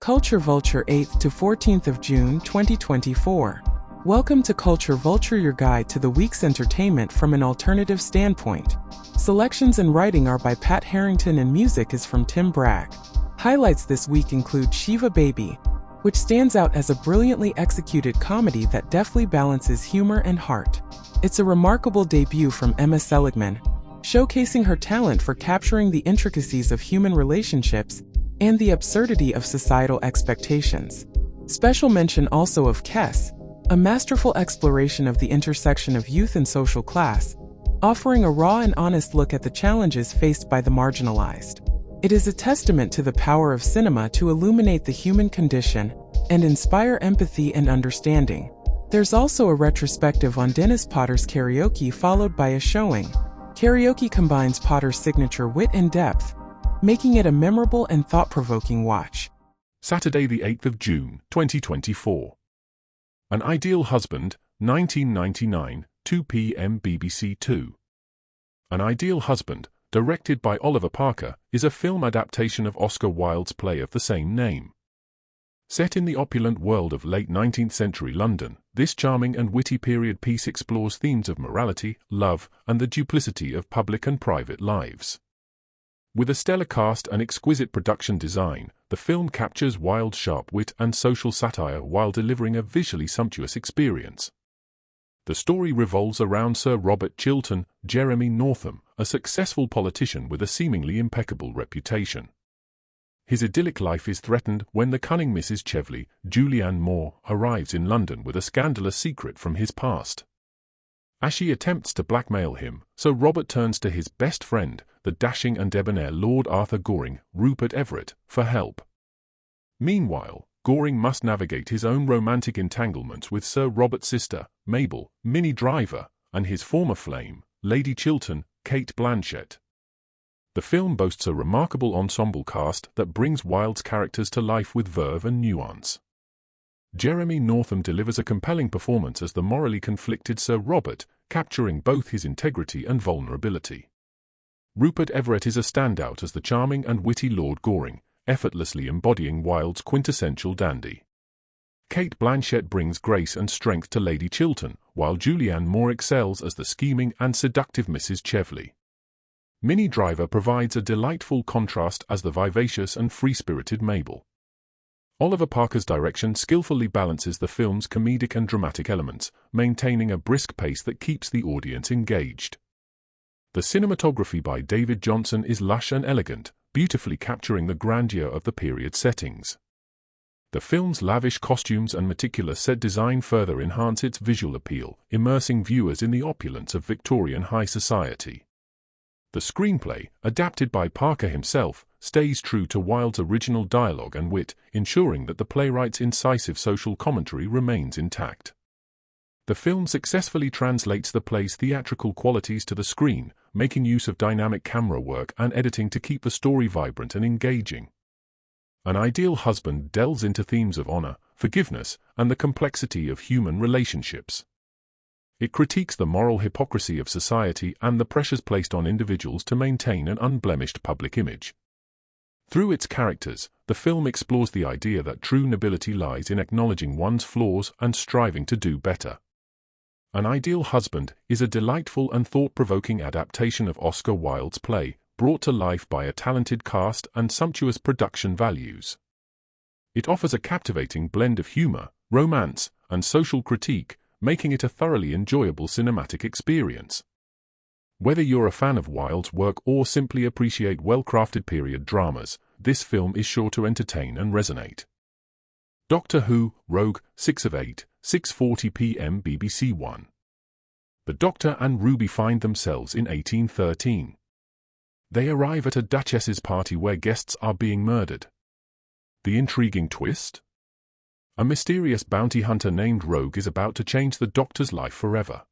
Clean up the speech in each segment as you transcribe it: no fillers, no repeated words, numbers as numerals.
Culture Vulture 8th to 14th of June 2024. Welcome to Culture Vulture, your guide to the week's entertainment from an alternative standpoint. Selections and writing are by Pat Harrington and music is from Tim Bragg. Highlights this week include Shiva Baby, which stands out as a brilliantly executed comedy that deftly balances humor and heart. It's a remarkable debut from Emma Seligman, showcasing her talent for capturing the intricacies of human relationships and the absurdity of societal expectations. Special mention also of Kess, a masterful exploration of the intersection of youth and social class, offering a raw and honest look at the challenges faced by the marginalized. It is a testament to the power of cinema to illuminate the human condition and inspire empathy and understanding. There's also a retrospective on Dennis Potter's Karaoke, followed by a showing. Karaoke combines Potter's signature wit and depth, making it a memorable and thought-provoking watch. Saturday the 8th of June, 2024. An Ideal Husband, 1999, 2 p.m. BBC 2. An Ideal Husband, directed by Oliver Parker, is a film adaptation of Oscar Wilde's play of the same name. Set in the opulent world of late 19th century London, this charming and witty period piece explores themes of morality, love, and the duplicity of public and private lives. With a stellar cast and exquisite production design, the film captures Wilde's sharp wit and social satire while delivering a visually sumptuous experience. The story revolves around Sir Robert Chiltern, Jeremy Northam, a successful politician with a seemingly impeccable reputation. His idyllic life is threatened when the cunning Mrs. Chevley, Julianne Moore, arrives in London with a scandalous secret from his past. As she attempts to blackmail him, Sir Robert turns to his best friend, the dashing and debonair Lord Arthur Goring, Rupert Everett, for help. Meanwhile, Goring must navigate his own romantic entanglements with Sir Robert's sister, Mabel, Minnie Driver, and his former flame, Lady Chiltern, Kate Blanchett. The film boasts a remarkable ensemble cast that brings Wilde's characters to life with verve and nuance. Jeremy Northam delivers a compelling performance as the morally conflicted Sir Robert, capturing both his integrity and vulnerability. Rupert Everett is a standout as the charming and witty Lord Goring, effortlessly embodying Wilde's quintessential dandy. Kate Blanchett brings grace and strength to Lady Chiltern, while Julianne Moore excels as the scheming and seductive Mrs. Chevley. Minnie Driver provides a delightful contrast as the vivacious and free-spirited Mabel. Oliver Parker's direction skillfully balances the film's comedic and dramatic elements, maintaining a brisk pace that keeps the audience engaged. The cinematography by David Johnson is lush and elegant, beautifully capturing the grandeur of the period settings. The film's lavish costumes and meticulous set design further enhance its visual appeal, immersing viewers in the opulence of Victorian high society. The screenplay, adapted by Parker himself, stays true to Wilde's original dialogue and wit, ensuring that the playwright's incisive social commentary remains intact. The film successfully translates the play's theatrical qualities to the screen, making use of dynamic camera work and editing to keep the story vibrant and engaging. An Ideal Husband delves into themes of honor, forgiveness, and the complexity of human relationships. It critiques the moral hypocrisy of society and the pressures placed on individuals to maintain an unblemished public image. Through its characters, the film explores the idea that true nobility lies in acknowledging one's flaws and striving to do better. An Ideal Husband is a delightful and thought-provoking adaptation of Oscar Wilde's play, brought to life by a talented cast and sumptuous production values. It offers a captivating blend of humor, romance, and social critique, making it a thoroughly enjoyable cinematic experience. Whether you're a fan of Wilde's work or simply appreciate well-crafted period dramas, this film is sure to entertain and resonate. Doctor Who, Rogue, 6 of 8, 6:40 p.m. BBC 1. The Doctor and Ruby find themselves in 1813. They arrive at a duchess's party where guests are being murdered. The intriguing twist? A mysterious bounty hunter named Rogue is about to change the Doctor's life forever.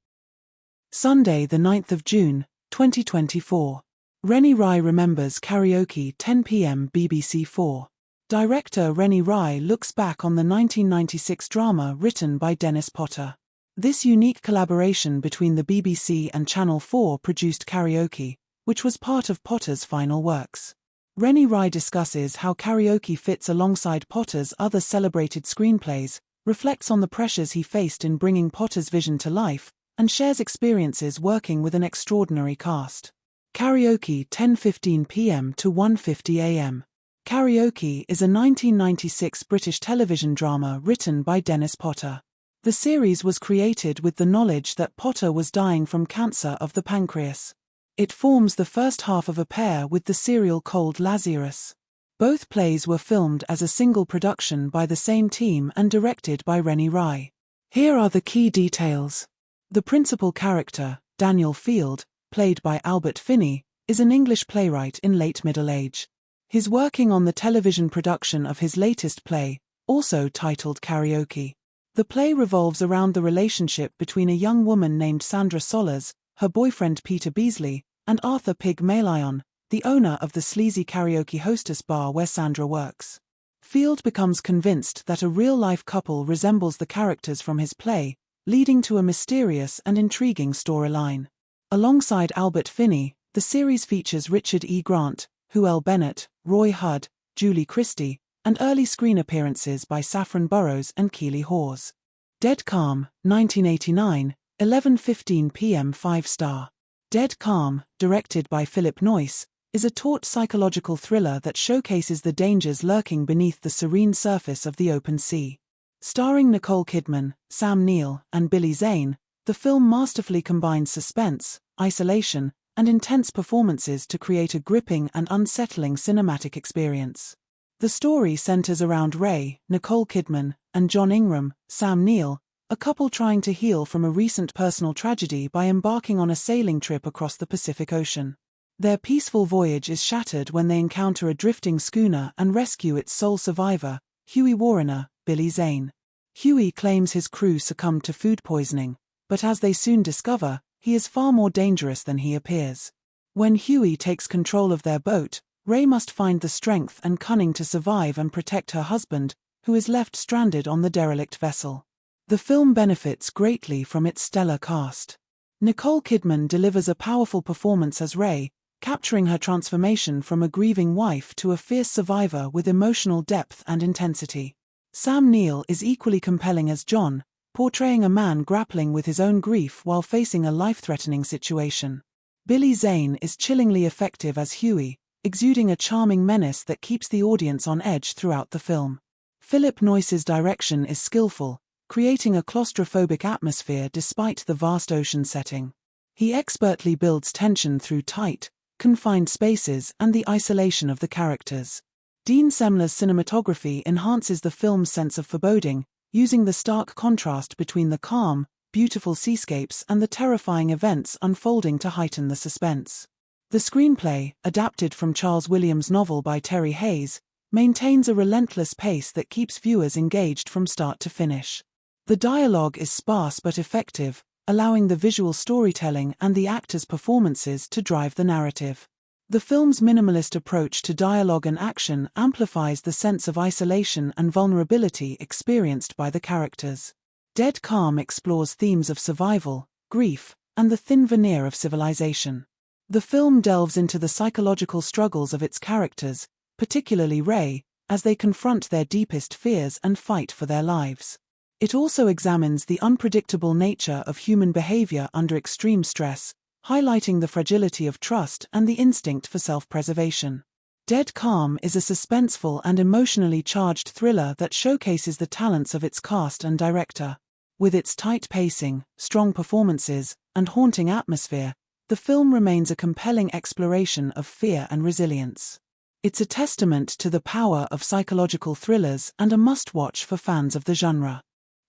Sunday, the 9th of June, 2024. Rennie Rye remembers Karaoke, 10 p.m. BBC 4. Director Rennie Rye looks back on the 1996 drama written by Dennis Potter. This unique collaboration between the BBC and Channel 4 produced Karaoke, which was part of Potter's final works. Rennie Rye discusses how Karaoke fits alongside Potter's other celebrated screenplays, reflects on the pressures he faced in bringing Potter's vision to life, and shares experiences working with an extraordinary cast. Karaoke, 10:15 p.m. to 1:50 a.m. Karaoke is a 1996 British television drama written by Dennis Potter. The series was created with the knowledge that Potter was dying from cancer of the pancreas. It forms the first half of a pair with the serial Cold Lazarus. Both plays were filmed as a single production by the same team and directed by Rennie Rye. Here are the key details. The principal character, Daniel Field, played by Albert Finney, is an English playwright in late middle age. He's working on the television production of his latest play, also titled Karaoke. The play revolves around the relationship between a young woman named Sandra Sollers, her boyfriend Peter Beasley, and Arthur Pygmalion, the owner of the sleazy karaoke hostess bar where Sandra works. Field becomes convinced that a real-life couple resembles the characters from his play, leading to a mysterious and intriguing storyline. Alongside Albert Finney, the series features Richard E. Grant, Huel Bennett, Roy Hudd, Julie Christie, and early screen appearances by Saffron Burrows and Keeley Hawes. Dead Calm, 1989, 11:15 p.m. 5-star. Dead Calm, directed by Philip Noyce, is a taut psychological thriller that showcases the dangers lurking beneath the serene surface of the open sea. Starring Nicole Kidman, Sam Neill, and Billy Zane, the film masterfully combines suspense, isolation, and intense performances to create a gripping and unsettling cinematic experience. The story centers around Ray, Nicole Kidman, and John Ingram, Sam Neill, a couple trying to heal from a recent personal tragedy by embarking on a sailing trip across the Pacific Ocean. Their peaceful voyage is shattered when they encounter a drifting schooner and rescue its sole survivor, Huey Warrener, Billy Zane. Huey claims his crew succumbed to food poisoning, but as they soon discover, he is far more dangerous than he appears. When Huey takes control of their boat, Ray must find the strength and cunning to survive and protect her husband, who is left stranded on the derelict vessel. The film benefits greatly from its stellar cast. Nicole Kidman delivers a powerful performance as Ray, capturing her transformation from a grieving wife to a fierce survivor with emotional depth and intensity. Sam Neill is equally compelling as John, portraying a man grappling with his own grief while facing a life-threatening situation. Billy Zane is chillingly effective as Huey, exuding a charming menace that keeps the audience on edge throughout the film. Philip Noyce's direction is skillful, creating a claustrophobic atmosphere despite the vast ocean setting. He expertly builds tension through tight, confined spaces and the isolation of the characters. Dean Semler's cinematography enhances the film's sense of foreboding, using the stark contrast between the calm, beautiful seascapes and the terrifying events unfolding to heighten the suspense. The screenplay, adapted from Charles Williams' novel by Terry Hayes, maintains a relentless pace that keeps viewers engaged from start to finish. The dialogue is sparse but effective, allowing the visual storytelling and the actors' performances to drive the narrative. The film's minimalist approach to dialogue and action amplifies the sense of isolation and vulnerability experienced by the characters. Dead Calm explores themes of survival, grief, and the thin veneer of civilization. The film delves into the psychological struggles of its characters, particularly Ray, as they confront their deepest fears and fight for their lives. It also examines the unpredictable nature of human behavior under extreme stress, highlighting the fragility of trust and the instinct for self-preservation. Dead Calm is a suspenseful and emotionally charged thriller that showcases the talents of its cast and director. With its tight pacing, strong performances, and haunting atmosphere, the film remains a compelling exploration of fear and resilience. It's a testament to the power of psychological thrillers and a must-watch for fans of the genre.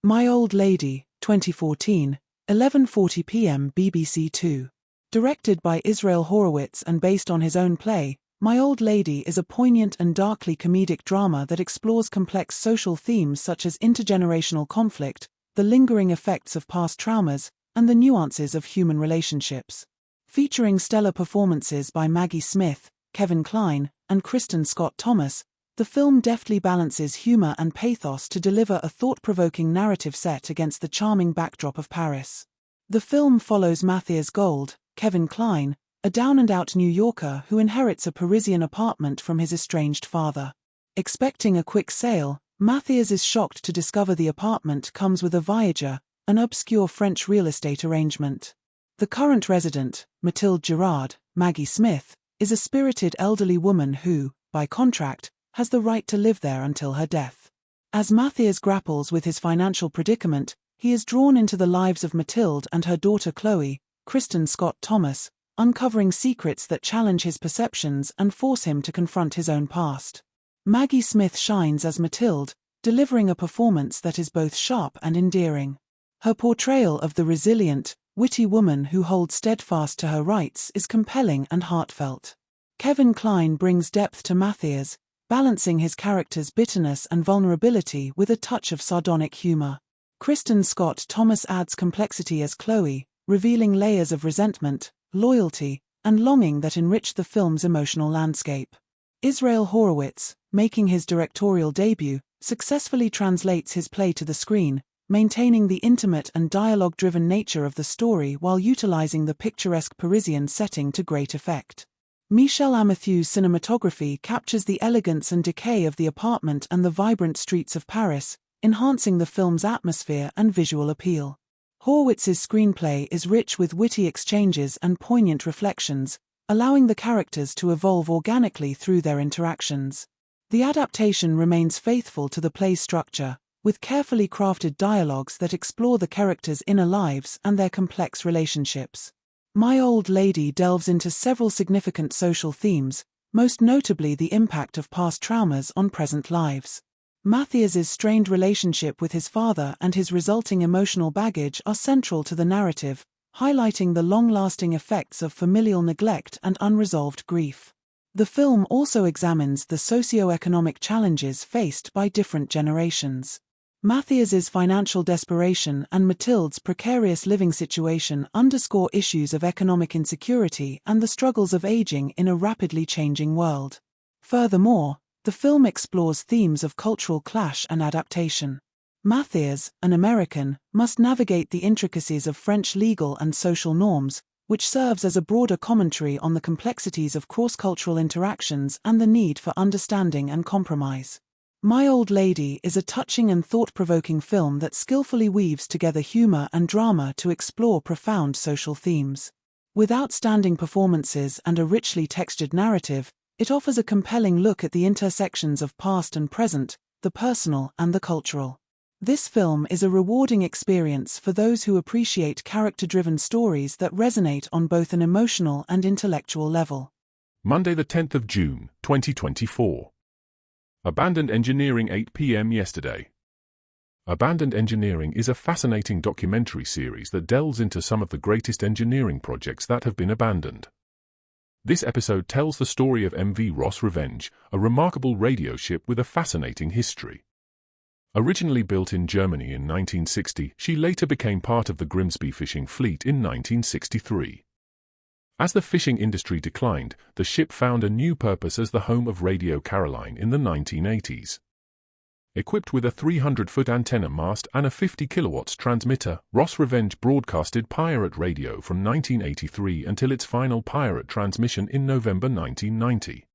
My Old Lady, 2014, 11:40 p.m. BBC Two. Directed by Israel Horowitz and based on his own play, My Old Lady is a poignant and darkly comedic drama that explores complex social themes such as intergenerational conflict, the lingering effects of past traumas, and the nuances of human relationships. Featuring stellar performances by Maggie Smith, Kevin Kline, and Kristen Scott Thomas, the film deftly balances humor and pathos to deliver a thought-provoking narrative set against the charming backdrop of Paris. The film follows Matthias Gold, Kevin Kline, a down-and-out New Yorker who inherits a Parisian apartment from his estranged father. Expecting a quick sale, Matthias is shocked to discover the apartment comes with a viager, an obscure French real estate arrangement. The current resident, Mathilde Girard, Maggie Smith, is a spirited elderly woman who, by contract, has the right to live there until her death. As Matthias grapples with his financial predicament, he is drawn into the lives of Mathilde and her daughter Chloe, Kristen Scott Thomas, uncovering secrets that challenge his perceptions and force him to confront his own past. Maggie Smith shines as Mathilde, delivering a performance that is both sharp and endearing. Her portrayal of the resilient, witty woman who holds steadfast to her rights is compelling and heartfelt. Kevin Kline brings depth to Matthias, balancing his character's bitterness and vulnerability with a touch of sardonic humor. Kristen Scott Thomas adds complexity as Chloe, revealing layers of resentment, loyalty, and longing that enrich the film's emotional landscape. Israel Horowitz, making his directorial debut, successfully translates his play to the screen, maintaining the intimate and dialogue-driven nature of the story while utilizing the picturesque Parisian setting to great effect. Michel Amathieu's cinematography captures the elegance and decay of the apartment and the vibrant streets of Paris, enhancing the film's atmosphere and visual appeal. Horowitz's screenplay is rich with witty exchanges and poignant reflections, allowing the characters to evolve organically through their interactions. The adaptation remains faithful to the play's structure, with carefully crafted dialogues that explore the characters' inner lives and their complex relationships. My Old Lady delves into several significant social themes, most notably the impact of past traumas on present lives. Matthias's strained relationship with his father and his resulting emotional baggage are central to the narrative, highlighting the long-lasting effects of familial neglect and unresolved grief. The film also examines the socio-economic challenges faced by different generations. Matthias's financial desperation and Mathilde's precarious living situation underscore issues of economic insecurity and the struggles of aging in a rapidly changing world. Furthermore, the film explores themes of cultural clash and adaptation. Matthias, an American, must navigate the intricacies of French legal and social norms, which serves as a broader commentary on the complexities of cross-cultural interactions and the need for understanding and compromise. My Old Lady is a touching and thought-provoking film that skillfully weaves together humor and drama to explore profound social themes. With outstanding performances and a richly textured narrative, it offers a compelling look at the intersections of past and present, the personal and the cultural. This film is a rewarding experience for those who appreciate character-driven stories that resonate on both an emotional and intellectual level. Monday the 10th of June, 2024. Abandoned Engineering 8 p.m. yesterday. Abandoned Engineering is a fascinating documentary series that delves into some of the greatest engineering projects that have been abandoned. This episode tells the story of MV Ross Revenge, a remarkable radio ship with a fascinating history. Originally built in Germany in 1960, she later became part of the Grimsby fishing fleet in 1963. As the fishing industry declined, the ship found a new purpose as the home of Radio Caroline in the 1980s. Equipped with a 300-foot antenna mast and a 50 kilowatts transmitter, Ross Revenge broadcasted pirate radio from 1983 until its final pirate transmission in November 1990.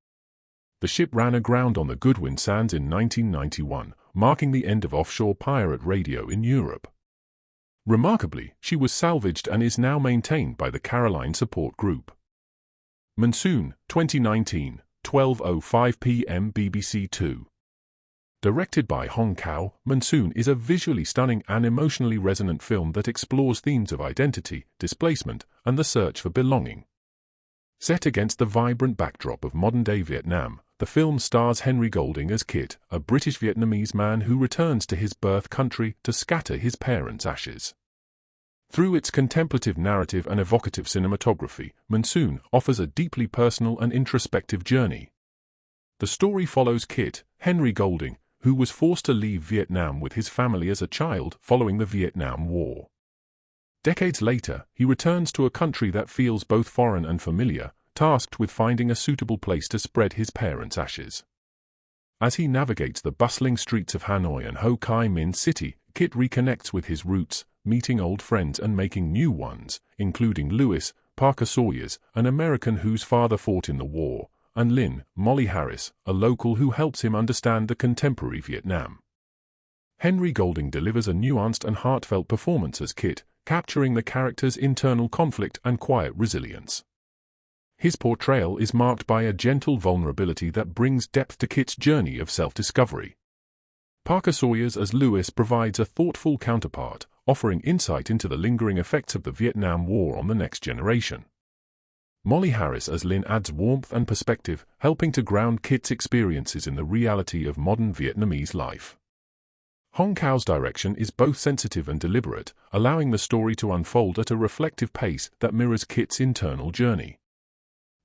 The ship ran aground on the Goodwin Sands in 1991, marking the end of offshore pirate radio in Europe. Remarkably, she was salvaged and is now maintained by the Caroline Support Group. Monsoon, 2019, 12:05 p.m. BBC Two. Directed by Hong Kao, Monsoon is a visually stunning and emotionally resonant film that explores themes of identity, displacement, and the search for belonging. Set against the vibrant backdrop of modern-day Vietnam, the film stars Henry Golding as Kit, a British-Vietnamese man who returns to his birth country to scatter his parents' ashes. Through its contemplative narrative and evocative cinematography, Monsoon offers a deeply personal and introspective journey. The story follows Kit, Henry Golding, who was forced to leave Vietnam with his family as a child following the Vietnam War. Decades later, he returns to a country that feels both foreign and familiar, tasked with finding a suitable place to spread his parents' ashes. As he navigates the bustling streets of Hanoi and Ho Chi Minh City, Kit reconnects with his roots, meeting old friends and making new ones, including Louis, Parker Sawyers, an American whose father fought in the war, and Lynn, Molly Harris, a local who helps him understand the contemporary Vietnam. Henry Golding delivers a nuanced and heartfelt performance as Kit, capturing the character's internal conflict and quiet resilience. His portrayal is marked by a gentle vulnerability that brings depth to Kit's journey of self-discovery. Parker Sawyers as Lewis provides a thoughtful counterpart, offering insight into the lingering effects of the Vietnam War on the next generation. Molly Harris as Lynn adds warmth and perspective, helping to ground Kit's experiences in the reality of modern Vietnamese life. Hong Kao's direction is both sensitive and deliberate, allowing the story to unfold at a reflective pace that mirrors Kit's internal journey.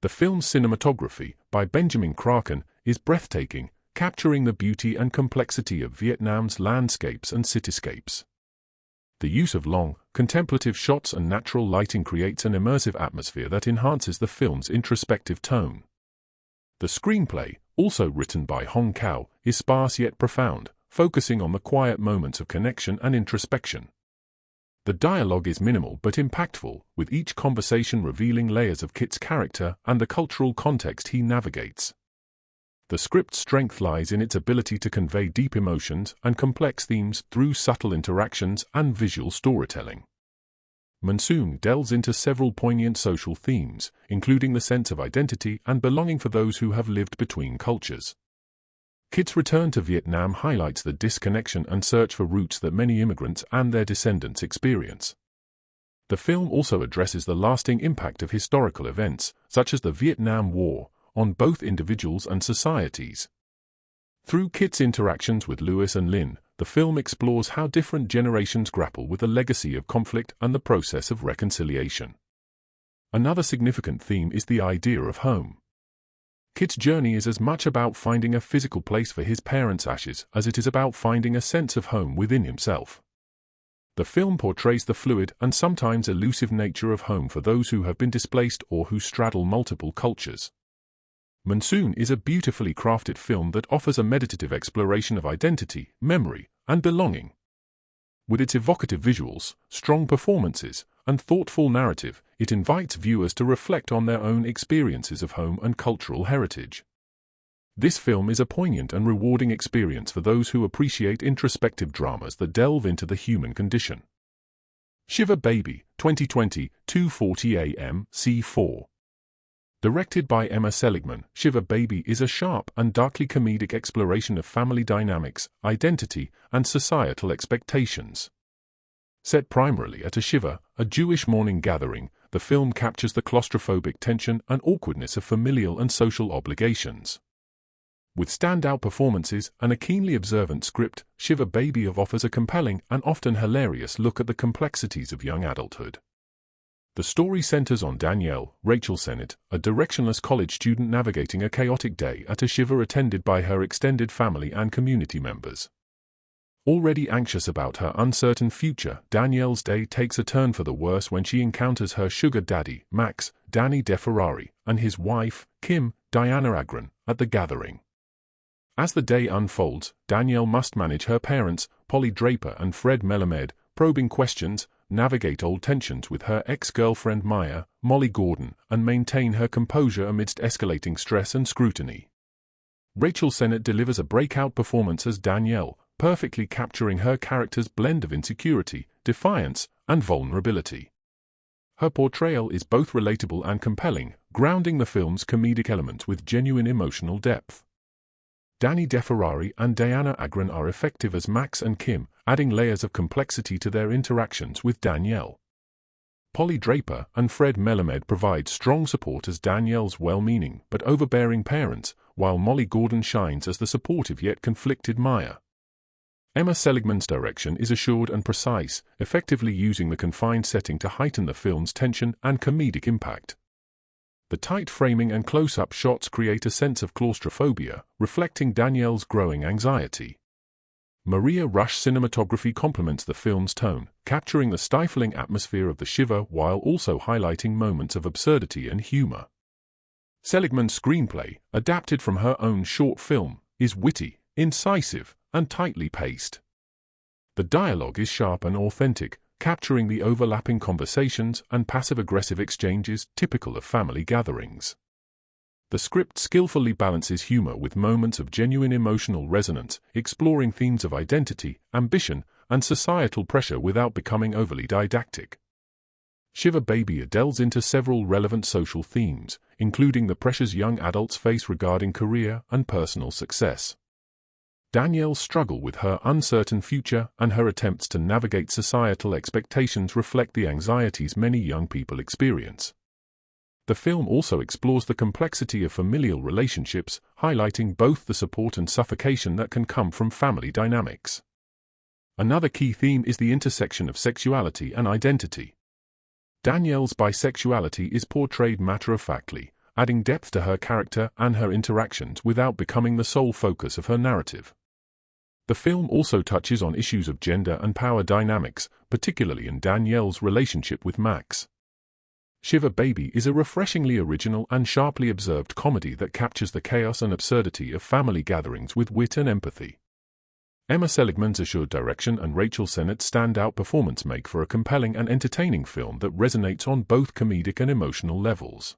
The film's cinematography, by Benjamin Kraken, is breathtaking, capturing the beauty and complexity of Vietnam's landscapes and cityscapes. The use of long, contemplative shots and natural lighting creates an immersive atmosphere that enhances the film's introspective tone. The screenplay, also written by Hong Kao, is sparse yet profound, focusing on the quiet moments of connection and introspection. The dialogue is minimal but impactful, with each conversation revealing layers of Kit's character and the cultural context he navigates. The script's strength lies in its ability to convey deep emotions and complex themes through subtle interactions and visual storytelling. Monsoon delves into several poignant social themes, including the sense of identity and belonging for those who have lived between cultures. Kit's return to Vietnam highlights the disconnection and search for roots that many immigrants and their descendants experience. The film also addresses the lasting impact of historical events, such as the Vietnam War, on both individuals and societies. Through Kit's interactions with Lewis and Lynn, the film explores how different generations grapple with the legacy of conflict and the process of reconciliation. Another significant theme is the idea of home. Kit's journey is as much about finding a physical place for his parents' ashes as it is about finding a sense of home within himself. The film portrays the fluid and sometimes elusive nature of home for those who have been displaced or who straddle multiple cultures. Monsoon is a beautifully crafted film that offers a meditative exploration of identity, memory, and belonging. With its evocative visuals, strong performances, and thoughtful narrative, it invites viewers to reflect on their own experiences of home and cultural heritage. This film is a poignant and rewarding experience for those who appreciate introspective dramas that delve into the human condition. Shiva Baby, 2020, 2:40 AM, C4. Directed by Emma Seligman, Shiva Baby is a sharp and darkly comedic exploration of family dynamics, identity, and societal expectations. Set primarily at a Shiva, a Jewish mourning gathering, the film captures the claustrophobic tension and awkwardness of familial and social obligations. With standout performances and a keenly observant script, Shiva Baby offers a compelling and often hilarious look at the complexities of young adulthood. The story centers on Danielle, Rachel Sennett, a directionless college student navigating a chaotic day at a Shiva attended by her extended family and community members. Already anxious about her uncertain future, Danielle's day takes a turn for the worse when she encounters her sugar daddy, Max, Danny DeFerrari, and his wife, Kim, Diana Agron, at the gathering. As the day unfolds, Danielle must manage her parents, Polly Draper and Fred Melamed, probing questions, navigate old tensions with her ex-girlfriend Maya, Molly Gordon, and maintain her composure amidst escalating stress and scrutiny. Rachel Sennett delivers a breakout performance as Danielle, perfectly capturing her character's blend of insecurity, defiance, and vulnerability. Her portrayal is both relatable and compelling, grounding the film's comedic elements with genuine emotional depth. Danny DeFerrari and Diana Agron are effective as Max and Kim, adding layers of complexity to their interactions with Danielle. Polly Draper and Fred Melamed provide strong support as Danielle's well-meaning but overbearing parents, while Molly Gordon shines as the supportive yet conflicted Maya. Emma Seligman's direction is assured and precise, effectively using the confined setting to heighten the film's tension and comedic impact. The tight framing and close-up shots create a sense of claustrophobia, reflecting Danielle's growing anxiety. Maria Rush's cinematography complements the film's tone, capturing the stifling atmosphere of the Shiva while also highlighting moments of absurdity and humor. Seligman's screenplay, adapted from her own short film, is witty, incisive, and tightly paced. The dialogue is sharp and authentic, capturing the overlapping conversations and passive-aggressive exchanges typical of family gatherings. The script skillfully balances humor with moments of genuine emotional resonance, exploring themes of identity, ambition, and societal pressure without becoming overly didactic. Shiva Baby delves into several relevant social themes, including the pressures young adults face regarding career and personal success. Danielle's struggle with her uncertain future and her attempts to navigate societal expectations reflect the anxieties many young people experience. The film also explores the complexity of familial relationships, highlighting both the support and suffocation that can come from family dynamics. Another key theme is the intersection of sexuality and identity. Danielle's bisexuality is portrayed matter-of-factly, adding depth to her character and her interactions without becoming the sole focus of her narrative. The film also touches on issues of gender and power dynamics, particularly in Danielle's relationship with Max. Shiva Baby is a refreshingly original and sharply observed comedy that captures the chaos and absurdity of family gatherings with wit and empathy. Emma Seligman's assured direction and Rachel Sennett's standout performance make for a compelling and entertaining film that resonates on both comedic and emotional levels.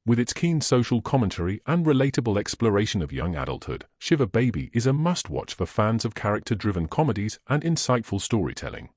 With its keen social commentary and relatable exploration of young adulthood, Shiva Baby is a must-watch for fans of character-driven comedies and insightful storytelling.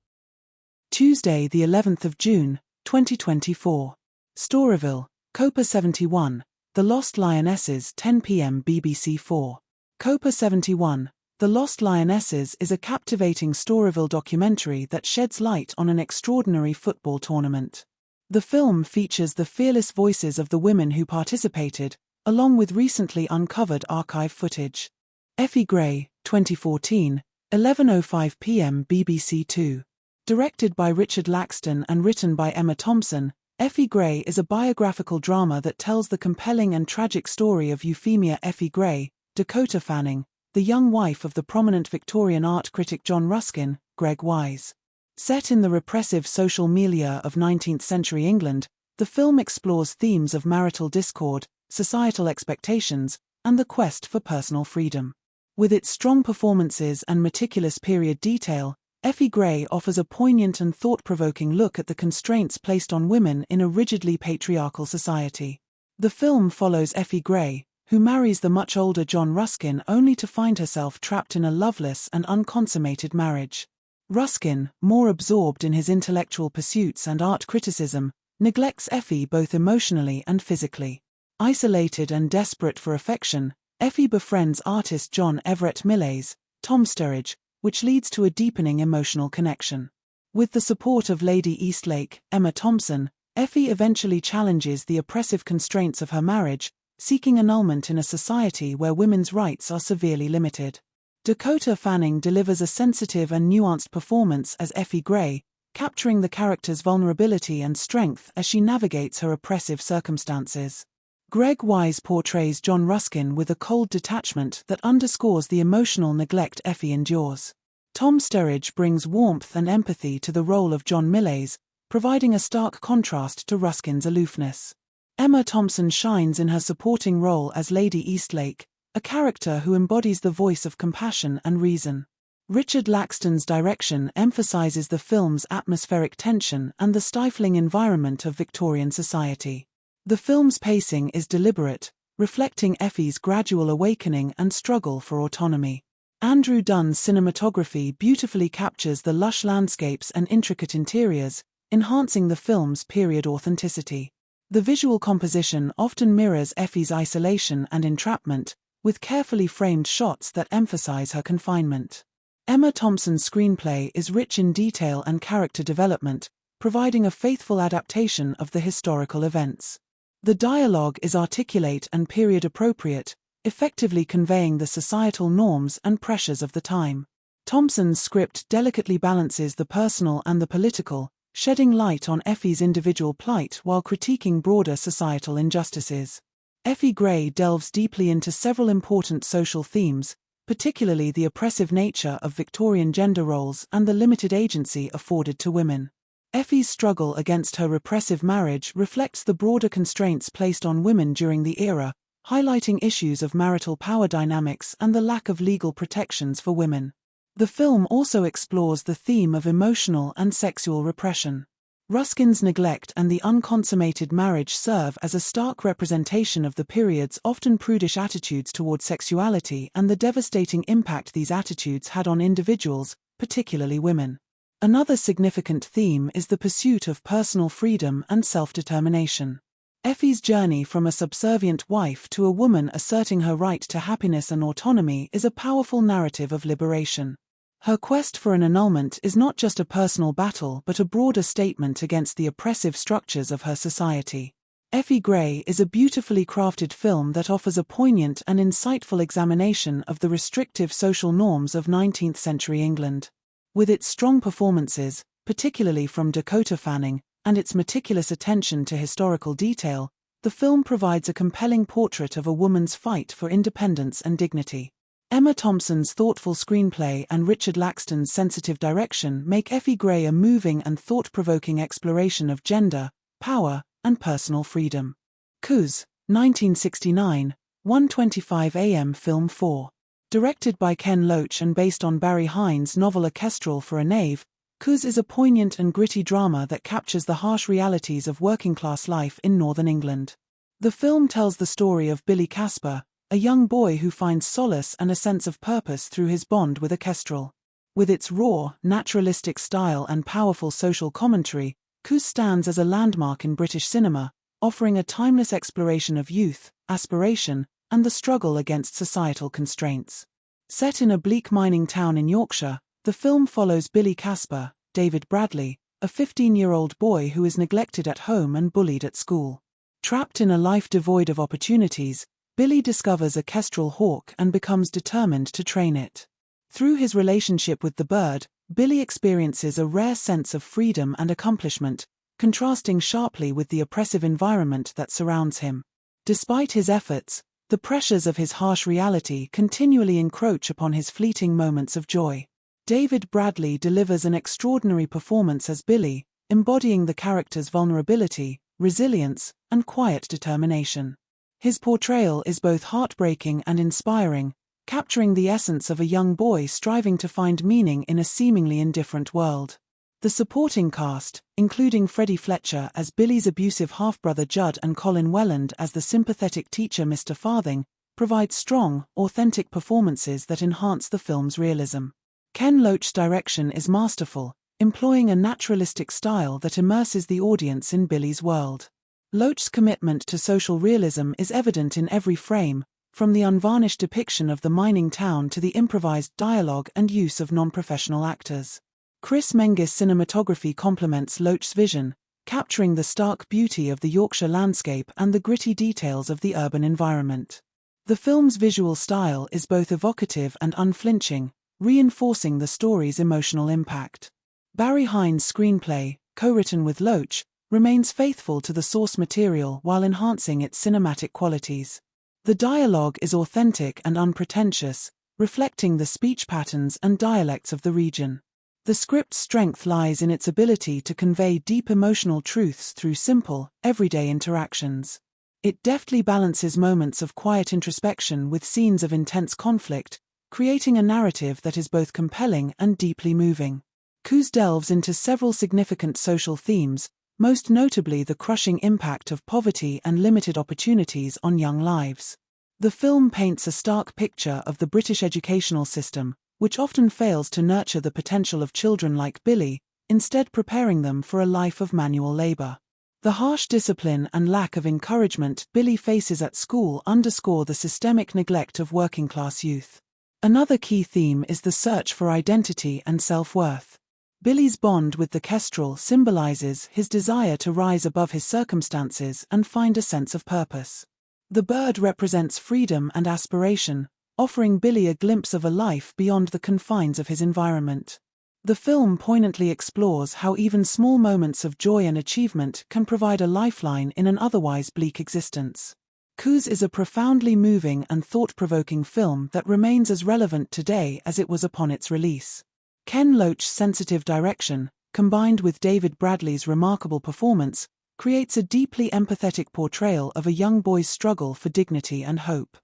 Tuesday, the 11th of June, 2024. Storyville, Copa 71, The Lost Lionesses, 10 p.m. BBC 4. Copa 71, The Lost Lionesses is a captivating Storyville documentary that sheds light on an extraordinary football tournament. The film features the fearless voices of the women who participated, along with recently uncovered archive footage. Effie Gray, 2014, 11:05 p.m. BBC 2. Directed by Richard Laxton and written by Emma Thompson, Effie Gray is a biographical drama that tells the compelling and tragic story of Euphemia Effie Gray, Dakota Fanning, the young wife of the prominent Victorian art critic John Ruskin, Greg Wise. Set in the repressive social milieu of 19th-century England, the film explores themes of marital discord, societal expectations, and the quest for personal freedom. With its strong performances and meticulous period detail, Effie Gray offers a poignant and thought-provoking look at the constraints placed on women in a rigidly patriarchal society. The film follows Effie Gray, who marries the much older John Ruskin only to find herself trapped in a loveless and unconsummated marriage. Ruskin, more absorbed in his intellectual pursuits and art criticism, neglects Effie both emotionally and physically. Isolated and desperate for affection, Effie befriends artist John Everett Millais, Tom Sturridge, which leads to a deepening emotional connection. With the support of Lady Eastlake, Emma Thompson, Effie eventually challenges the oppressive constraints of her marriage, seeking annulment in a society where women's rights are severely limited. Dakota Fanning delivers a sensitive and nuanced performance as Effie Gray, capturing the character's vulnerability and strength as she navigates her oppressive circumstances. Greg Wise portrays John Ruskin with a cold detachment that underscores the emotional neglect Effie endures. Tom Sturridge brings warmth and empathy to the role of John Millais, providing a stark contrast to Ruskin's aloofness. Emma Thompson shines in her supporting role as Lady Eastlake, a character who embodies the voice of compassion and reason. Richard Laxton's direction emphasizes the film's atmospheric tension and the stifling environment of Victorian society. The film's pacing is deliberate, reflecting Effie's gradual awakening and struggle for autonomy. Andrew Dunn's cinematography beautifully captures the lush landscapes and intricate interiors, enhancing the film's period authenticity. The visual composition often mirrors Effie's isolation and entrapment, with carefully framed shots that emphasize her confinement. Emma Thompson's screenplay is rich in detail and character development, providing a faithful adaptation of the historical events. The dialogue is articulate and period-appropriate, effectively conveying the societal norms and pressures of the time. Thompson's script delicately balances the personal and the political, shedding light on Effie's individual plight while critiquing broader societal injustices. Effie Gray delves deeply into several important social themes, particularly the oppressive nature of Victorian gender roles and the limited agency afforded to women. Effie's struggle against her repressive marriage reflects the broader constraints placed on women during the era, highlighting issues of marital power dynamics and the lack of legal protections for women. The film also explores the theme of emotional and sexual repression. Ruskin's neglect and the unconsummated marriage serve as a stark representation of the period's often prudish attitudes toward sexuality and the devastating impact these attitudes had on individuals, particularly women. Another significant theme is the pursuit of personal freedom and self-determination. Effie's journey from a subservient wife to a woman asserting her right to happiness and autonomy is a powerful narrative of liberation. Her quest for an annulment is not just a personal battle but a broader statement against the oppressive structures of her society. Effie Gray is a beautifully crafted film that offers a poignant and insightful examination of the restrictive social norms of 19th century England. With its strong performances, particularly from Dakota Fanning, and its meticulous attention to historical detail, the film provides a compelling portrait of a woman's fight for independence and dignity. Emma Thompson's thoughtful screenplay and Richard Laxton's sensitive direction make Effie Gray a moving and thought-provoking exploration of gender, power, and personal freedom. Cuz, 1969, 1:25 a.m. Film 4. Directed by Ken Loach and based on Barry Hines' novel A Kestrel for a Knave, Cuz is a poignant and gritty drama that captures the harsh realities of working-class life in northern England. The film tells the story of Billy Casper, a young boy who finds solace and a sense of purpose through his bond with a kestrel. With its raw, naturalistic style and powerful social commentary, Cuz stands as a landmark in British cinema, offering a timeless exploration of youth, aspiration, and the struggle against societal constraints. Set in a bleak mining town in Yorkshire, the film follows Billy Casper, David Bradley, a 15-year-old boy who is neglected at home and bullied at school. Trapped in a life devoid of opportunities, Billy discovers a kestrel hawk and becomes determined to train it. Through his relationship with the bird, Billy experiences a rare sense of freedom and accomplishment, contrasting sharply with the oppressive environment that surrounds him. Despite his efforts, the pressures of his harsh reality continually encroach upon his fleeting moments of joy. David Bradley delivers an extraordinary performance as Billy, embodying the character's vulnerability, resilience, and quiet determination. His portrayal is both heartbreaking and inspiring, capturing the essence of a young boy striving to find meaning in a seemingly indifferent world. The supporting cast, including Freddie Fletcher as Billy's abusive half-brother Judd and Colin Welland as the sympathetic teacher Mr. Farthing, provide strong, authentic performances that enhance the film's realism. Ken Loach's direction is masterful, employing a naturalistic style that immerses the audience in Billy's world. Loach's commitment to social realism is evident in every frame, from the unvarnished depiction of the mining town to the improvised dialogue and use of non-professional actors. Chris Menges' cinematography complements Loach's vision, capturing the stark beauty of the Yorkshire landscape and the gritty details of the urban environment. The film's visual style is both evocative and unflinching, reinforcing the story's emotional impact. Barry Hines' screenplay, co-written with Loach, remains faithful to the source material while enhancing its cinematic qualities. The dialogue is authentic and unpretentious, reflecting the speech patterns and dialects of the region. The script's strength lies in its ability to convey deep emotional truths through simple, everyday interactions. It deftly balances moments of quiet introspection with scenes of intense conflict, creating a narrative that is both compelling and deeply moving. Cuz delves into several significant social themes, most notably the crushing impact of poverty and limited opportunities on young lives. The film paints a stark picture of the British educational system, which often fails to nurture the potential of children like Billy, instead preparing them for a life of manual labor. The harsh discipline and lack of encouragement Billy faces at school underscore the systemic neglect of working-class youth. Another key theme is the search for identity and self-worth. Billy's bond with the kestrel symbolizes his desire to rise above his circumstances and find a sense of purpose. The bird represents freedom and aspiration, offering Billy a glimpse of a life beyond the confines of his environment. The film poignantly explores how even small moments of joy and achievement can provide a lifeline in an otherwise bleak existence. Cuz is a profoundly moving and thought-provoking film that remains as relevant today as it was upon its release. Ken Loach's sensitive direction, combined with David Bradley's remarkable performance, creates a deeply empathetic portrayal of a young boy's struggle for dignity and hope.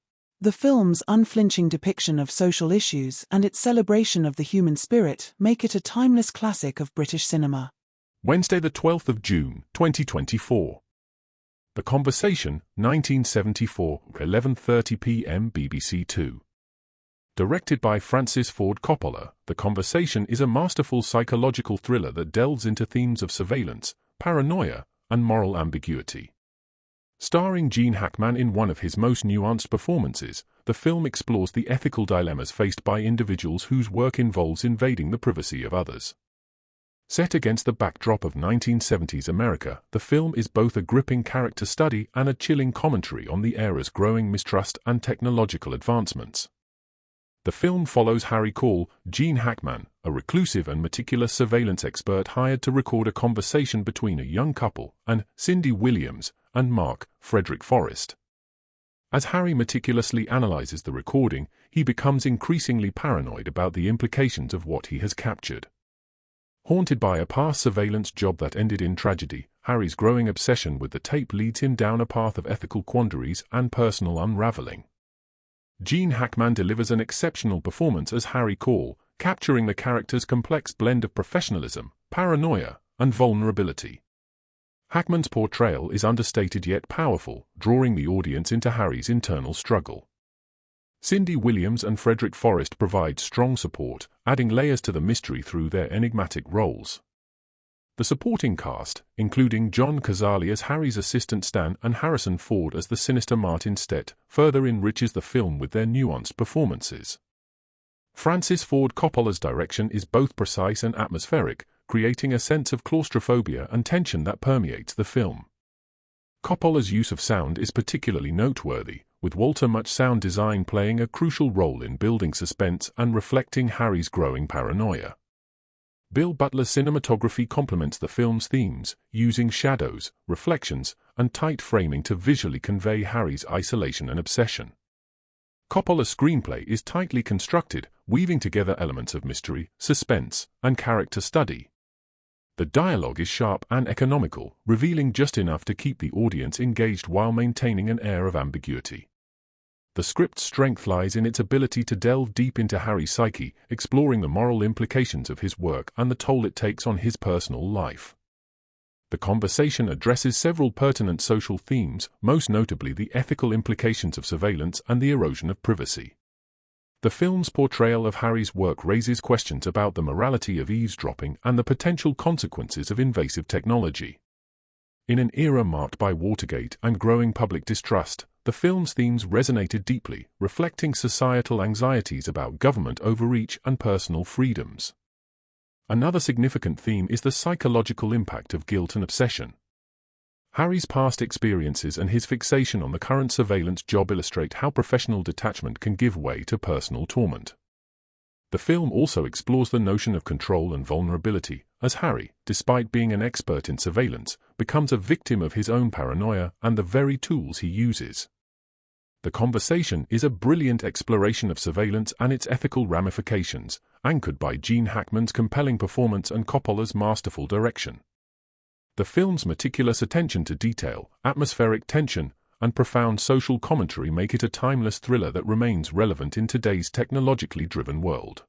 The film's unflinching depiction of social issues and its celebration of the human spirit make it a timeless classic of British cinema. Wednesday, the 12th of June, 2024. The Conversation, 1974, 11:30 p.m. BBC Two. Directed by Francis Ford Coppola, The Conversation is a masterful psychological thriller that delves into themes of surveillance, paranoia, and moral ambiguity. Starring Gene Hackman in one of his most nuanced performances, the film explores the ethical dilemmas faced by individuals whose work involves invading the privacy of others. Set against the backdrop of 1970s America, the film is both a gripping character study and a chilling commentary on the era's growing mistrust and technological advancements. The film follows Harry Cole, Gene Hackman, a reclusive and meticulous surveillance expert hired to record a conversation between a young couple, and Cindy Williams and Mark Frederick Forrest. As Harry meticulously analyzes the recording, he becomes increasingly paranoid about the implications of what he has captured. Haunted by a past surveillance job that ended in tragedy, Harry's growing obsession with the tape leads him down a path of ethical quandaries and personal unraveling. Gene Hackman delivers an exceptional performance as Harry Cole, capturing the character's complex blend of professionalism, paranoia, and vulnerability. Hackman's portrayal is understated yet powerful, drawing the audience into Harry's internal struggle. Cindy Williams and Frederick Forrest provide strong support, adding layers to the mystery through their enigmatic roles. The supporting cast, including John Cazale as Harry's assistant Stan and Harrison Ford as the sinister Martin Stett, further enriches the film with their nuanced performances. Francis Ford Coppola's direction is both precise and atmospheric, creating a sense of claustrophobia and tension that permeates the film. Coppola's use of sound is particularly noteworthy, with Walter Murch sound design playing a crucial role in building suspense and reflecting Harry's growing paranoia. Bill Butler's cinematography complements the film's themes, using shadows, reflections, and tight framing to visually convey Harry's isolation and obsession. Coppola's screenplay is tightly constructed, weaving together elements of mystery, suspense, and character study. The dialogue is sharp and economical, revealing just enough to keep the audience engaged while maintaining an air of ambiguity. The script's strength lies in its ability to delve deep into Harry's psyche, exploring the moral implications of his work and the toll it takes on his personal life. The Conversation addresses several pertinent social themes, most notably the ethical implications of surveillance and the erosion of privacy. The film's portrayal of Harry's work raises questions about the morality of eavesdropping and the potential consequences of invasive technology. In an era marked by Watergate and growing public distrust, the film's themes resonated deeply, reflecting societal anxieties about government overreach and personal freedoms. Another significant theme is the psychological impact of guilt and obsession. Harry's past experiences and his fixation on the current surveillance job illustrate how professional detachment can give way to personal torment. The film also explores the notion of control and vulnerability, as Harry, despite being an expert in surveillance, becomes a victim of his own paranoia and the very tools he uses. The Conversation is a brilliant exploration of surveillance and its ethical ramifications, anchored by Gene Hackman's compelling performance and Coppola's masterful direction. The film's meticulous attention to detail, atmospheric tension, and profound social commentary make it a timeless thriller that remains relevant in today's technologically driven world.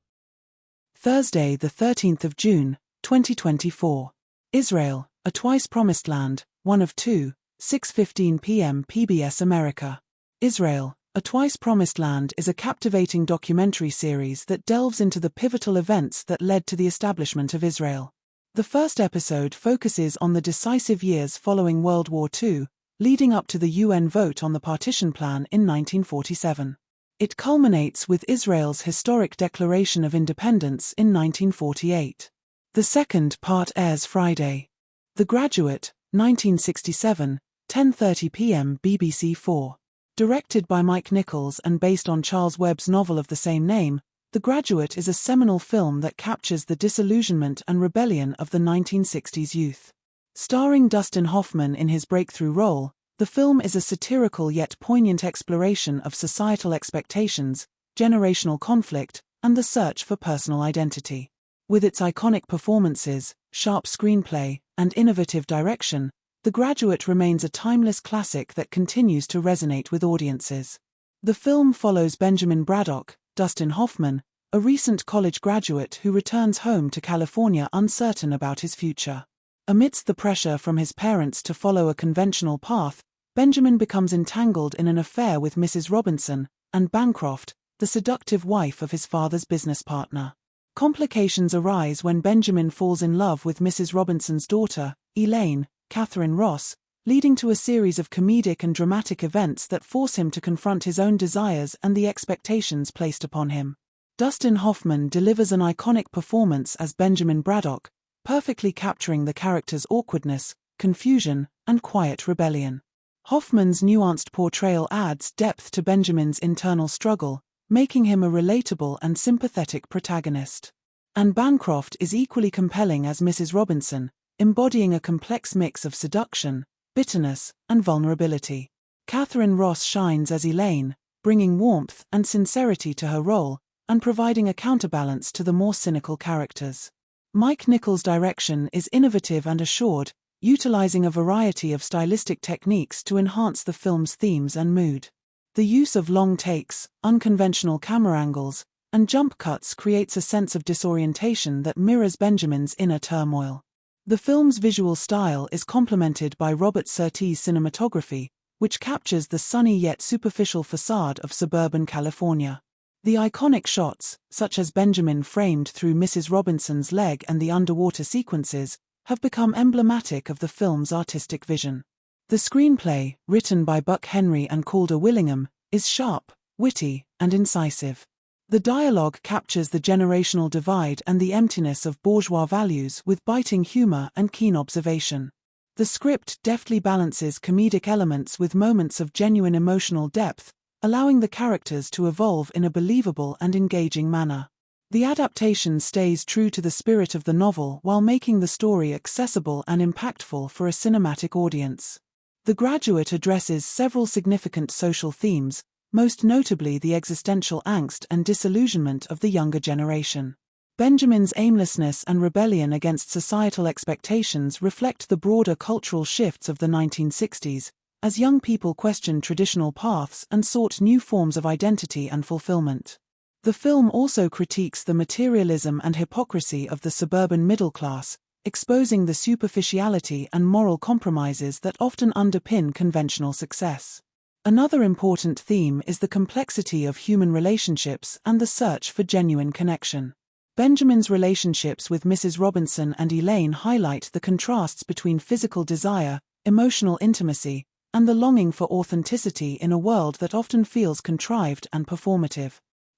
Thursday, the 13th of June, 2024. Israel, a twice-promised land, one of two, 6:15 p.m. PBS America. Israel, a twice-promised land is a captivating documentary series that delves into the pivotal events that led to the establishment of Israel. The first episode focuses on the decisive years following World War II, leading up to the UN vote on the partition plan in 1947. It culminates with Israel's historic declaration of independence in 1948. The second part airs Friday. The Graduate, 1967, 10:30 p.m. BBC 4. Directed by Mike Nichols and based on Charles Webb's novel of the same name, The Graduate is a seminal film that captures the disillusionment and rebellion of the 1960s youth. Starring Dustin Hoffman in his breakthrough role, the film is a satirical yet poignant exploration of societal expectations, generational conflict, and the search for personal identity. With its iconic performances, sharp screenplay, and innovative direction, The Graduate remains a timeless classic that continues to resonate with audiences. The film follows Benjamin Braddock, Dustin Hoffman, a recent college graduate who returns home to California uncertain about his future. Amidst the pressure from his parents to follow a conventional path, Benjamin becomes entangled in an affair with Mrs. Robinson, Anne Bancroft, the seductive wife of his father's business partner. Complications arise when Benjamin falls in love with Mrs. Robinson's daughter, Elaine, Catherine Ross, leading to a series of comedic and dramatic events that force him to confront his own desires and the expectations placed upon him. Dustin Hoffman delivers an iconic performance as Benjamin Braddock, perfectly capturing the character's awkwardness, confusion, and quiet rebellion. Hoffman's nuanced portrayal adds depth to Benjamin's internal struggle, making him a relatable and sympathetic protagonist. Anne Bancroft is equally compelling as Mrs. Robinson, embodying a complex mix of seduction, bitterness, and vulnerability. Catherine Ross shines as Elaine, bringing warmth and sincerity to her role, and providing a counterbalance to the more cynical characters. Mike Nichols' direction is innovative and assured, utilizing a variety of stylistic techniques to enhance the film's themes and mood. The use of long takes, unconventional camera angles, and jump cuts creates a sense of disorientation that mirrors Benjamin's inner turmoil. The film's visual style is complemented by Robert Surtees' cinematography, which captures the sunny yet superficial facade of suburban California. The iconic shots, such as Benjamin framed through Mrs. Robinson's leg and the underwater sequences, have become emblematic of the film's artistic vision. The screenplay, written by Buck Henry and Calder Willingham, is sharp, witty, and incisive. The dialogue captures the generational divide and the emptiness of bourgeois values with biting humor and keen observation. The script deftly balances comedic elements with moments of genuine emotional depth, allowing the characters to evolve in a believable and engaging manner. The adaptation stays true to the spirit of the novel while making the story accessible and impactful for a cinematic audience. The Graduate addresses several significant social themes, most notably the existential angst and disillusionment of the younger generation. Benjamin's aimlessness and rebellion against societal expectations reflect the broader cultural shifts of the 1960s, as young people questioned traditional paths and sought new forms of identity and fulfillment. The film also critiques the materialism and hypocrisy of the suburban middle class, exposing the superficiality and moral compromises that often underpin conventional success. Another important theme is the complexity of human relationships and the search for genuine connection. Benjamin's relationships with Mrs. Robinson and Elaine highlight the contrasts between physical desire, emotional intimacy, and the longing for authenticity in a world that often feels contrived and performative.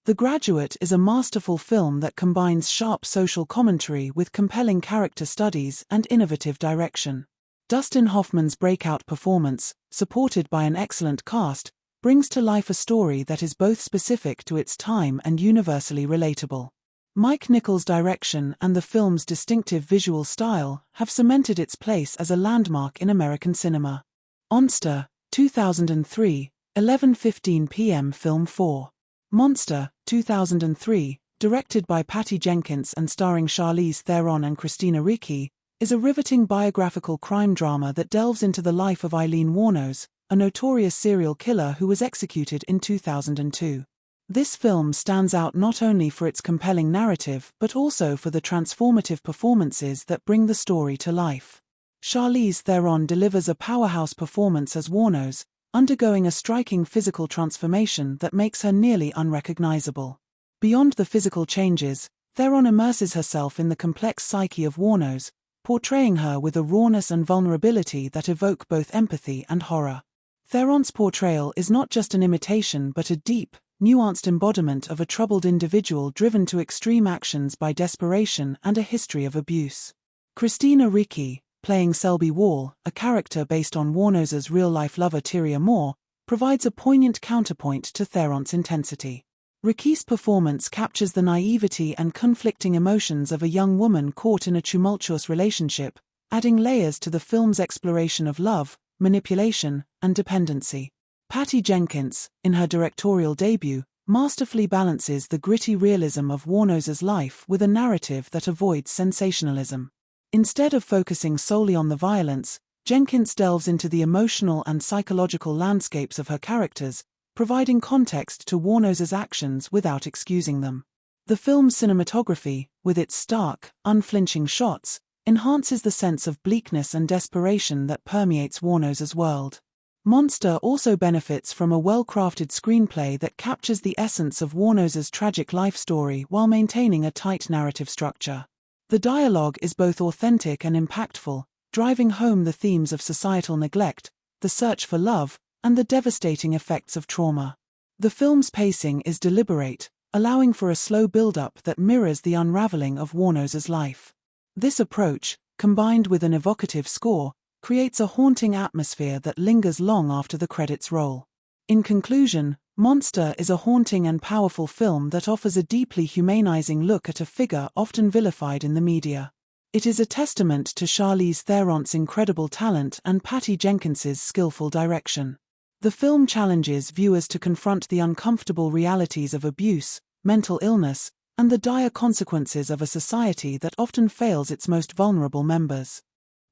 The Graduate is a masterful film that combines sharp social commentary with compelling character studies and innovative direction. Dustin Hoffman's breakout performance, supported by an excellent cast, brings to life a story that is both specific to its time and universally relatable. Mike Nichols' direction and the film's distinctive visual style have cemented its place as a landmark in American cinema. Monster, 2003, 11:15 p.m. Film 4. Monster, 2003, directed by Patty Jenkins and starring Charlize Theron and Christina Ricci, is a riveting biographical crime drama that delves into the life of Eileen Wuornos, a notorious serial killer who was executed in 2002. This film stands out not only for its compelling narrative but also for the transformative performances that bring the story to life. Charlize Theron delivers a powerhouse performance as Wuornos, undergoing a striking physical transformation that makes her nearly unrecognizable. Beyond the physical changes, Theron immerses herself in the complex psyche of Wuornos, portraying her with a rawness and vulnerability that evoke both empathy and horror. Theron's portrayal is not just an imitation but a deep, nuanced embodiment of a troubled individual driven to extreme actions by desperation and a history of abuse. Christina Ricci, playing Selby Wall, a character based on Wuornos' real-life lover Tyria Moore, provides a poignant counterpoint to Theron's intensity. Ricci's performance captures the naivety and conflicting emotions of a young woman caught in a tumultuous relationship, adding layers to the film's exploration of love, manipulation, and dependency. Patty Jenkins, in her directorial debut, masterfully balances the gritty realism of Wuornos' life with a narrative that avoids sensationalism. Instead of focusing solely on the violence, Jenkins delves into the emotional and psychological landscapes of her characters, providing context to Warno's actions without excusing them. The film's cinematography, with its stark, unflinching shots, enhances the sense of bleakness and desperation that permeates Warno's world. Monster also benefits from a well-crafted screenplay that captures the essence of Warno's tragic life story while maintaining a tight narrative structure. The dialogue is both authentic and impactful, driving home the themes of societal neglect, the search for love, and the devastating effects of trauma. The film's pacing is deliberate, allowing for a slow build-up that mirrors the unraveling of Warno's life. This approach, combined with an evocative score, creates a haunting atmosphere that lingers long after the credits roll. In conclusion, Monster is a haunting and powerful film that offers a deeply humanizing look at a figure often vilified in the media. It is a testament to Charlize Theron's incredible talent and Patty Jenkins's skillful direction. The film challenges viewers to confront the uncomfortable realities of abuse, mental illness, and the dire consequences of a society that often fails its most vulnerable members.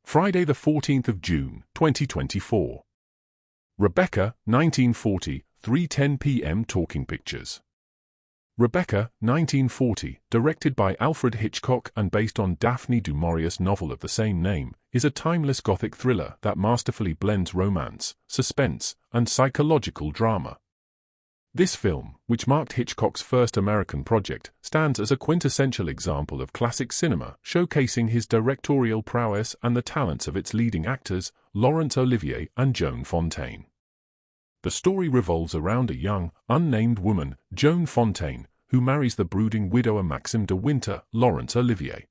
Friday the 14th of June, 2024. Rebecca, 1940, 3:10 p.m. Talking Pictures. Rebecca, 1940, directed by Alfred Hitchcock and based on Daphne du Maurier's novel of the same name, is a timeless Gothic thriller that masterfully blends romance, suspense, and psychological drama. This film, which marked Hitchcock's first American project, stands as a quintessential example of classic cinema, showcasing his directorial prowess and the talents of its leading actors, Laurence Olivier and Joan Fontaine. The story revolves around a young, unnamed woman, Joan Fontaine, who marries the brooding widower Maxime de Winter, Laurence Olivier.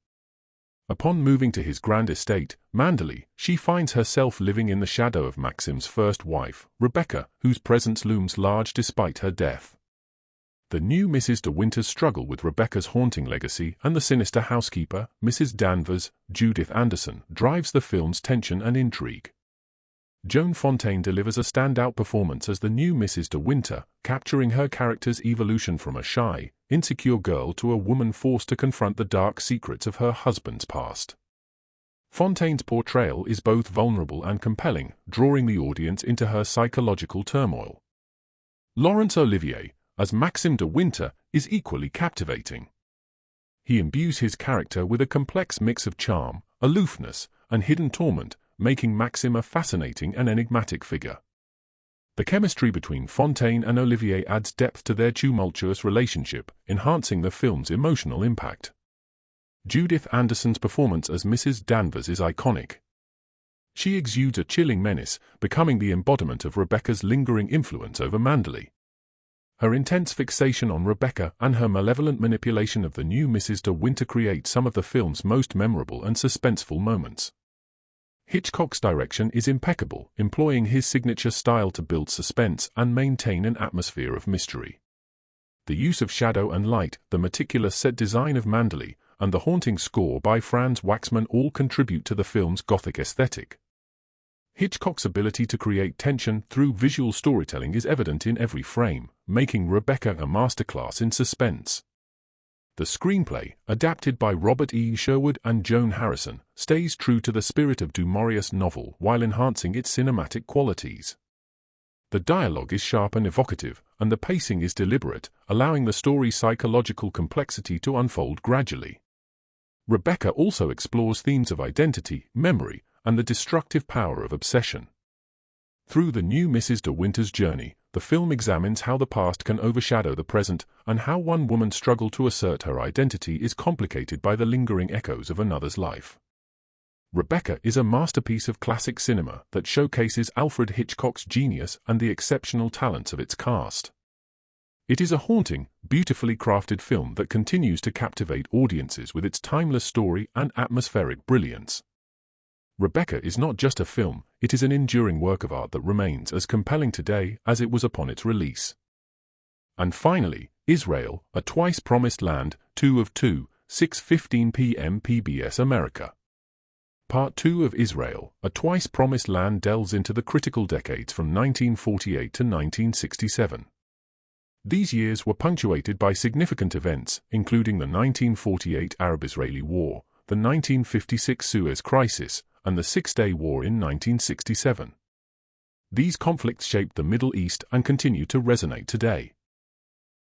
Upon moving to his grand estate, Manderley, she finds herself living in the shadow of Maxime's first wife, Rebecca, whose presence looms large despite her death. The new Mrs. de Winter's struggle with Rebecca's haunting legacy and the sinister housekeeper, Mrs. Danvers, Judith Anderson, drives the film's tension and intrigue. Joan Fontaine delivers a standout performance as the new Mrs. de Winter, capturing her character's evolution from a shy, insecure girl to a woman forced to confront the dark secrets of her husband's past. Fontaine's portrayal is both vulnerable and compelling, drawing the audience into her psychological turmoil. Laurence Olivier, as Maxime de Winter, is equally captivating. He imbues his character with a complex mix of charm, aloofness, and hidden torment, making Maxime a fascinating and enigmatic figure. The chemistry between Fontaine and Olivier adds depth to their tumultuous relationship, enhancing the film's emotional impact. Judith Anderson's performance as Mrs. Danvers is iconic. She exudes a chilling menace, becoming the embodiment of Rebecca's lingering influence over Manderley. Her intense fixation on Rebecca and her malevolent manipulation of the new Mrs. de Winter create some of the film's most memorable and suspenseful moments. Hitchcock's direction is impeccable, employing his signature style to build suspense and maintain an atmosphere of mystery. The use of shadow and light, the meticulous set design of Manderley, and the haunting score by Franz Waxman all contribute to the film's Gothic aesthetic. Hitchcock's ability to create tension through visual storytelling is evident in every frame, making Rebecca a masterclass in suspense. The screenplay, adapted by Robert E. Sherwood and Joan Harrison, stays true to the spirit of du Maurier's novel while enhancing its cinematic qualities. The dialogue is sharp and evocative, and the pacing is deliberate, allowing the story's psychological complexity to unfold gradually. Rebecca also explores themes of identity, memory, and the destructive power of obsession. Through the new Mrs. de Winter's journey, the film examines how the past can overshadow the present, and how one woman's struggle to assert her identity is complicated by the lingering echoes of another's life. Rebecca is a masterpiece of classic cinema that showcases Alfred Hitchcock's genius and the exceptional talents of its cast. It is a haunting, beautifully crafted film that continues to captivate audiences with its timeless story and atmospheric brilliance. Rebecca is not just a film, it is an enduring work of art that remains as compelling today as it was upon its release. And finally, Israel, A Twice Promised Land, 2 of 2, 6:15 p.m. PBS America. Part 2 of Israel, A Twice Promised Land delves into the critical decades from 1948 to 1967. These years were punctuated by significant events, including the 1948 Arab-Israeli War, the 1956 Suez Crisis, and the Six-Day War in 1967. These conflicts shaped the Middle East and continue to resonate today.